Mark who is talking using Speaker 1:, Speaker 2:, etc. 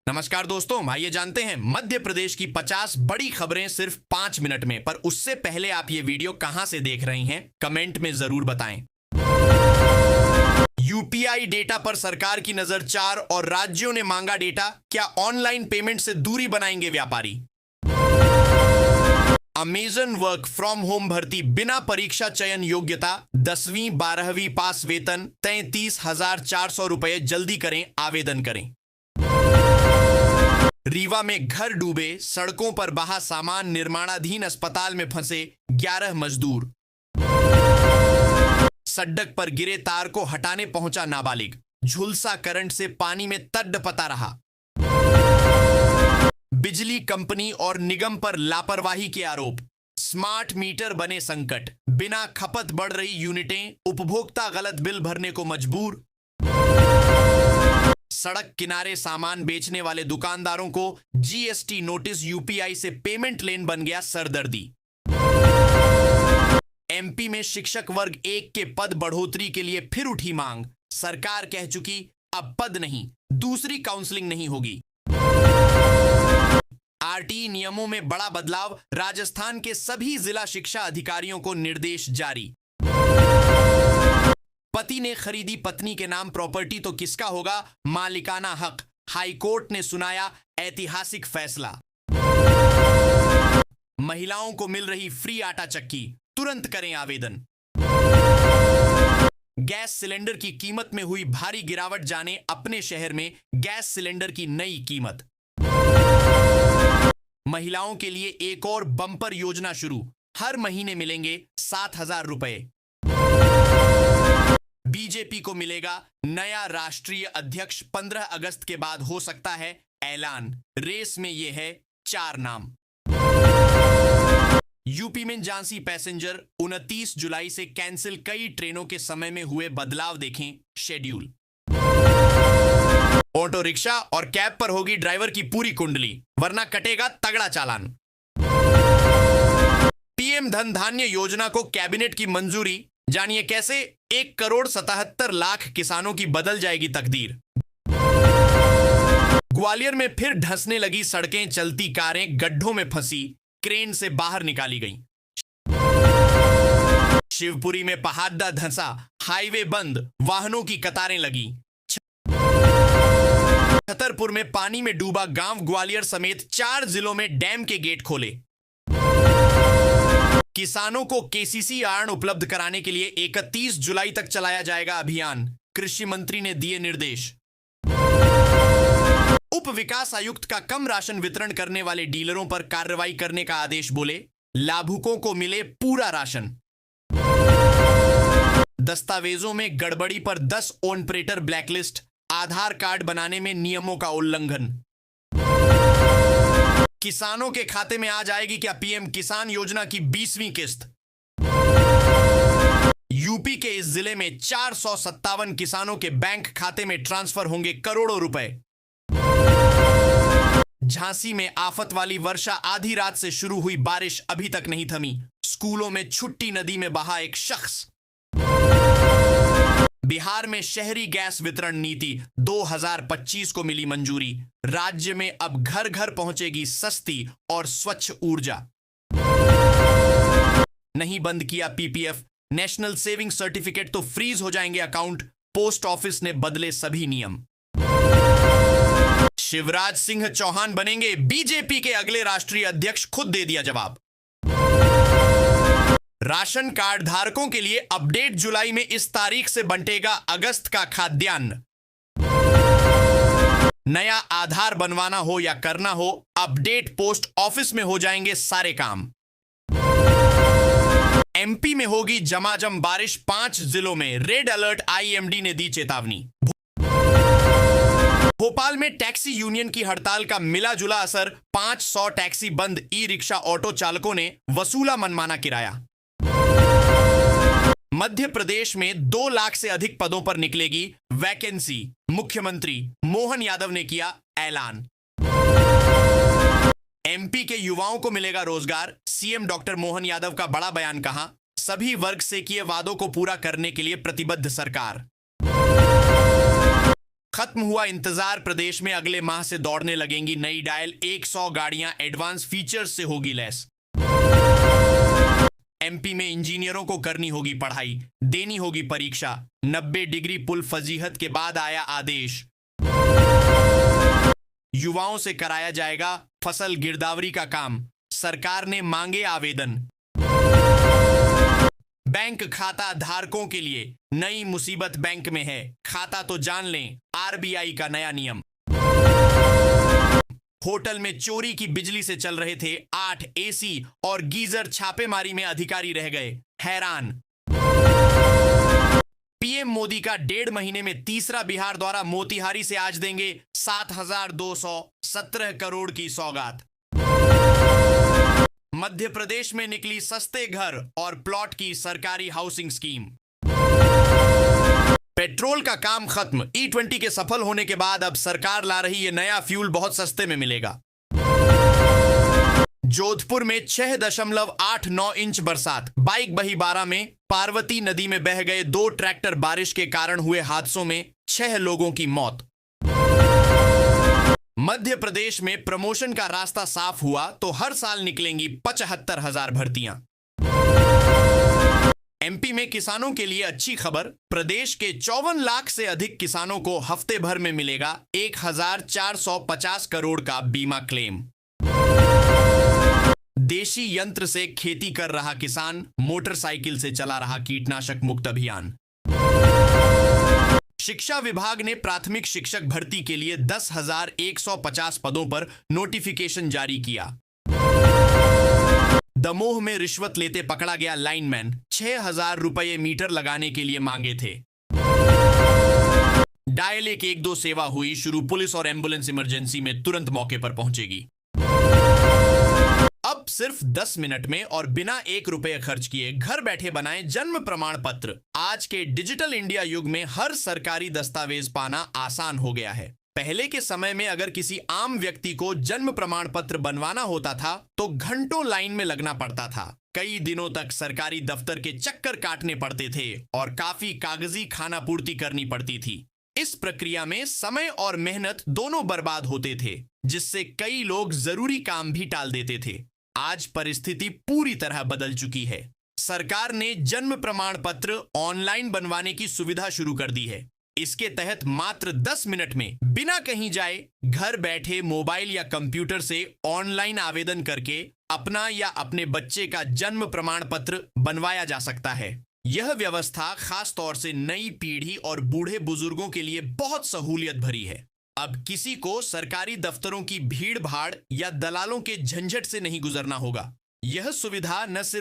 Speaker 1: नमस्कार दोस्तों, आइए जानते हैं मध्य प्रदेश की 50 बड़ी खबरें सिर्फ 5 मिनट में। पर उससे पहले आप ये वीडियो कहां से देख रही हैं, कमेंट में जरूर बताएं। यूपीआई डेटा पर सरकार की नजर 4 और राज्यों ने मांगा डेटा। क्या ऑनलाइन पेमेंट से दूरी बनाएंगे व्यापारी? अमेजन वर्क फ्रॉम होम भर्ती बिना परीक्षा चयन योग्यता 10वीं 12वीं पास वेतन 33,400 रुपए। जल्दी करें, आवेदन करें। रीवा में घर डूबे, सड़कों पर बहा सामान, निर्माणाधीन अस्पताल में फंसे 11 मजदूर। सड़क पर गिरे तार को हटाने पहुंचा नाबालिग, झुलसा करंट से पानी में तड़पता रहा। बिजली कंपनी और निगम पर लापरवाही के आरोप, स्मार्ट मीटर बने संकट, बिना खपत बढ़ रही यूनिटें, उपभोक्ता गलत बिल भरने को मजबूर। सड़क किनारे सामान बेचने वाले दुकानदारों को जीएसटी नोटिस, यूपीआई से पेमेंट लेन बन गया सरदर्दी। एमपी में शिक्षक वर्ग 1 के पद बढ़ोतरी के लिए फिर उठी मांग, सरकार कह चुकी अब पद नहीं, दूसरी काउंसलिंग नहीं होगी। आरटीई नियमों में बड़ा बदलाव, राजस्थान के सभी जिला शिक्षा अधिकारियों को निर्देश जारी। पति ने खरीदी पत्नी के नाम प्रॉपर्टी तो किसका होगा मालिकाना हक, हाईकोर्ट ने सुनाया ऐतिहासिक फैसला। महिलाओं को मिल रही फ्री आटा चक्की, तुरंत करें आवेदन। गैस सिलेंडर की कीमत में हुई भारी गिरावट, जाने अपने शहर में गैस सिलेंडर की नई कीमत। महिलाओं के लिए एक और बम्पर योजना शुरू, हर महीने मिलेंगे 7,000 रुपए। बीजेपी को मिलेगा नया राष्ट्रीय अध्यक्ष, 15 अगस्त के बाद हो सकता है ऐलान। रेस में ये है 4 नाम। यूपी में झांसी पैसेंजर 29 जुलाई से कैंसिल, कई ट्रेनों के समय में हुए बदलाव, देखें शेड्यूल। ऑटो रिक्शा और कैब पर होगी ड्राइवर की पूरी कुंडली, वरना कटेगा तगड़ा चालान। पीएम धन धान्य योजना को कैबिनेट की मंजूरी, जानिए कैसे 1,77,00,000 किसानों की बदल जाएगी तकदीर। ग्वालियर में फिर धंसने लगी सड़कें, चलती कारें गड्ढों में फंसी, क्रेन से बाहर निकाली गई। शिवपुरी में पहाड़दा धंसा, हाईवे बंद, वाहनों की कतारें लगी। छतरपुर में पानी में डूबा गांव, ग्वालियर समेत 4 जिलों में डैम के गेट खोले। किसानों को केसीसी आयन उपलब्ध कराने के लिए 31 जुलाई तक चलाया जाएगा अभियान, कृषि मंत्री ने दिए निर्देश। उप विकास आयुक्त का कम राशन वितरण करने वाले डीलरों पर कार्रवाई करने का आदेश, बोले लाभुकों को मिले पूरा राशन। दस्तावेजों में गड़बड़ी पर 10 ऑनपरेटर ब्लैकलिस्ट, आधार कार्ड बनाने में नियमों का उल्लंघन। किसानों के खाते में आ जाएगी क्या पीएम किसान योजना की 20वीं किस्त? यूपी के इस जिले में 457 किसानों के बैंक खाते में ट्रांसफर होंगे करोड़ों रुपए। झांसी में आफत वाली वर्षा, आधी रात से शुरू हुई बारिश अभी तक नहीं थमी, स्कूलों में छुट्टी, नदी में बहा एक शख्स। बिहार में शहरी गैस वितरण नीति 2025 को मिली मंजूरी, राज्य में अब घर घर पहुंचेगी सस्ती और स्वच्छ ऊर्जा। नहीं बंद किया पीपीएफ, नेशनल सेविंग सर्टिफिकेट तो फ्रीज हो जाएंगे अकाउंट, पोस्ट ऑफिस ने बदले सभी नियम। शिवराज सिंह चौहान बनेंगे बीजेपी के अगले राष्ट्रीय अध्यक्ष, खुद दे दिया जवाब। राशन कार्ड धारकों के लिए अपडेट, जुलाई में इस तारीख से बंटेगा अगस्त का खाद्यान्न। नया आधार बनवाना हो या करना हो, अपडेट पोस्ट ऑफिस में हो जाएंगे सारे काम। एमपी में होगी झमाझम बारिश, 5 जिलों में रेड अलर्ट, आईएमडी ने दी चेतावनी। भोपाल में टैक्सी यूनियन की हड़ताल का मिला जुला असर, 500 टैक्सी बंद, ई रिक्शा ऑटो चालकों ने वसूला मनमाना किराया। मध्य प्रदेश में 2 लाख से अधिक पदों पर निकलेगी वैकेंसी, मुख्यमंत्री मोहन यादव ने किया ऐलान। एमपी के युवाओं को मिलेगा रोजगार, सीएम डॉक्टर मोहन यादव का बड़ा बयान, कहा सभी वर्ग से किए वादों को पूरा करने के लिए प्रतिबद्ध सरकार। खत्म हुआ इंतजार, प्रदेश में अगले माह से दौड़ने लगेंगी नई डायल 100 गाड़ियां, एडवांस फीचर्स से होगी लैस। एमपी में इंजीनियरों को करनी होगी पढ़ाई, देनी होगी परीक्षा, 90 डिग्री पुल फजीहत के बाद आया आदेश। युवाओं से कराया जाएगा फसल गिरदावरी का काम, सरकार ने मांगे आवेदन। बैंक खाता धारकों के लिए नई मुसीबत बैंक में है, खाता तो जान लें, आरबीआई का नया नियम। होटल में चोरी की बिजली से चल रहे थे 8 एसी और गीजर, छापेमारी में अधिकारी रह गए हैरान। पीएम मोदी का 1.5 महीने में तीसरा बिहार दौरा, मोतिहारी से आज देंगे 7,217 करोड़ की सौगात। मध्य प्रदेश में निकली सस्ते घर और प्लॉट की सरकारी हाउसिंग स्कीम। पेट्रोल का काम खत्म, E20 के सफल होने के बाद अब सरकार ला रही ये नया फ्यूल बहुत सस्ते में मिलेगा। जोधपुर में 6.89 इंच बरसात, बाइक बही 12 में, पार्वती नदी में बह गए 2 ट्रैक्टर, बारिश के कारण हुए हादसों में 6 लोगों की मौत। मध्य प्रदेश में प्रमोशन का रास्ता साफ हुआ तो हर साल निकलेंगी 75,000 भर्तियां। एमपी में किसानों के लिए अच्छी खबर, प्रदेश के 54 लाख से अधिक किसानों को हफ्ते भर में मिलेगा 1,450 करोड़ का बीमा क्लेम। देशी यंत्र से खेती कर रहा किसान, मोटरसाइकिल से चला रहा कीटनाशक मुक्त अभियान। शिक्षा विभाग ने प्राथमिक शिक्षक भर्ती के लिए 10,150 पदों पर नोटिफिकेशन जारी किया। दमोह में रिश्वत लेते पकड़ा गया लाइनमैन, 6,000 रुपये मीटर लगाने के लिए मांगे थे। डायल 112 सेवा हुई शुरू, पुलिस और एम्बुलेंस इमरजेंसी में तुरंत मौके पर पहुंचेगी। अब सिर्फ 10 मिनट में और बिना 1 रुपये खर्च किए घर बैठे बनाएं जन्म प्रमाण पत्र। आज के डिजिटल इंडिया युग में हर सरकारी दस्तावेज पाना आसान हो गया है। पहले के समय में अगर किसी आम व्यक्ति को जन्म प्रमाण पत्र बनवाना होता था तो घंटों लाइन में लगना पड़ता था, कई दिनों तक सरकारी दफ्तर के चक्कर काटने पड़ते थे और काफी कागजी खानापूर्ति करनी पड़ती थी। इस प्रक्रिया में समय और मेहनत दोनों बर्बाद होते थे, जिससे कई लोग जरूरी काम भी टाल देते थे। आज परिस्थिति पूरी तरह बदल चुकी है। सरकार ने जन्म प्रमाण पत्र ऑनलाइन बनवाने की सुविधा शुरू कर दी है। इसके तहत मात्र 10 मिनट में बिना कहीं जाए घर बैठे मोबाइल या कंप्यूटर से ऑनलाइन आवेदन करके अपना या अपने बच्चे का जन्म प्रमाण पत्र बनवाया जा सकता है। यह व्यवस्था खास तौर से नई पीढ़ी और बूढ़े बुजुर्गों के लिए बहुत सहूलियत भरी है। अब किसी को सरकारी दफ्तरों की भीड़ भाड़ या दलालों के झंझट से नहीं गुजरना होगा। यह सुविधा न सिर्फ